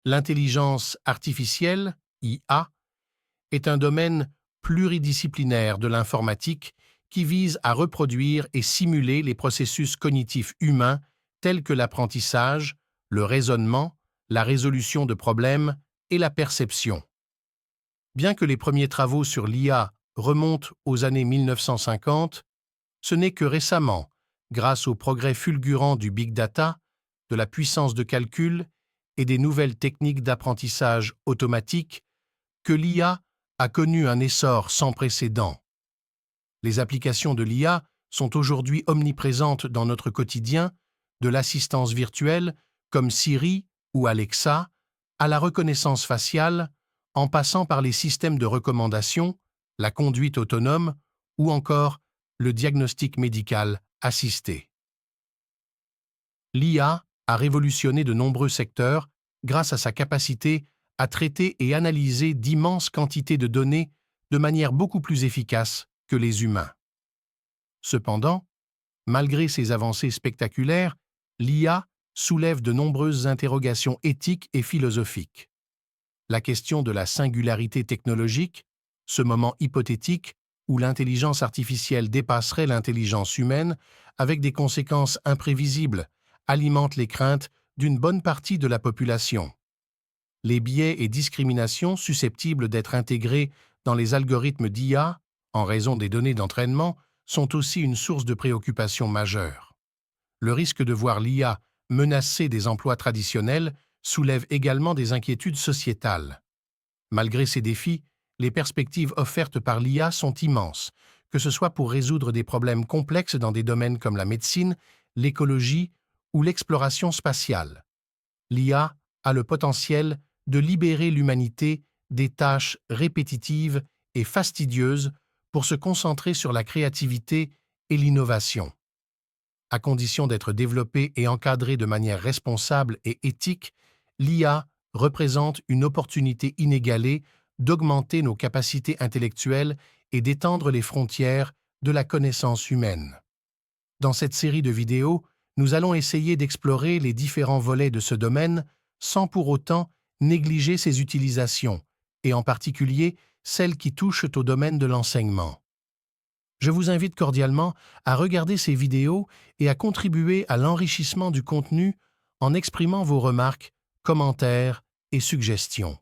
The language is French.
L'intelligence artificielle, IA, est un domaine pluridisciplinaire de l'informatique qui vise à reproduire et simuler les processus cognitifs humains tels que l'apprentissage, le raisonnement, la résolution de problèmes et la perception. Bien que les premiers travaux sur l'IA remontent aux années 1950, ce n'est que récemment, grâce au progrès fulgurant du big data, de la puissance de calcul et des nouvelles techniques d'apprentissage automatique, que l'IA a connu un essor sans précédent. Les applications de l'IA sont aujourd'hui omniprésentes dans notre quotidien, de l'assistance virtuelle, comme Siri ou Alexa, à la reconnaissance faciale, en passant par les systèmes de recommandation, la conduite autonome ou encore le diagnostic médical assisté. L'IA a révolutionné de nombreux secteurs grâce à sa capacité à traiter et analyser d'immenses quantités de données de manière beaucoup plus efficace que les humains. Cependant, malgré ces avancées spectaculaires, l'IA soulève de nombreuses interrogations éthiques et philosophiques. La question de la singularité technologique, ce moment hypothétique où l'intelligence artificielle dépasserait l'intelligence humaine avec des conséquences imprévisibles, alimente les craintes d'une bonne partie de la population. Les biais et discriminations susceptibles d'être intégrés dans les algorithmes d'IA, en raison des données d'entraînement, sont aussi une source de préoccupation majeure. Le risque de voir l'IA menacer des emplois traditionnels soulève également des inquiétudes sociétales. Malgré ces défis, les perspectives offertes par l'IA sont immenses, que ce soit pour résoudre des problèmes complexes dans des domaines comme la médecine, l'écologie ou l'exploration spatiale. L'IA a le potentiel de libérer l'humanité des tâches répétitives et fastidieuses pour se concentrer sur la créativité et l'innovation. À condition d'être développée et encadrée de manière responsable et éthique, l'IA représente une opportunité inégalée d'augmenter nos capacités intellectuelles et d'étendre les frontières de la connaissance humaine. Dans cette série de vidéos, nous allons essayer d'explorer les différents volets de ce domaine sans pour autant négliger ses utilisations, et en particulier celles qui touchent au domaine de l'enseignement. Je vous invite cordialement à regarder ces vidéos et à contribuer à l'enrichissement du contenu en exprimant vos remarques, commentaires et suggestions.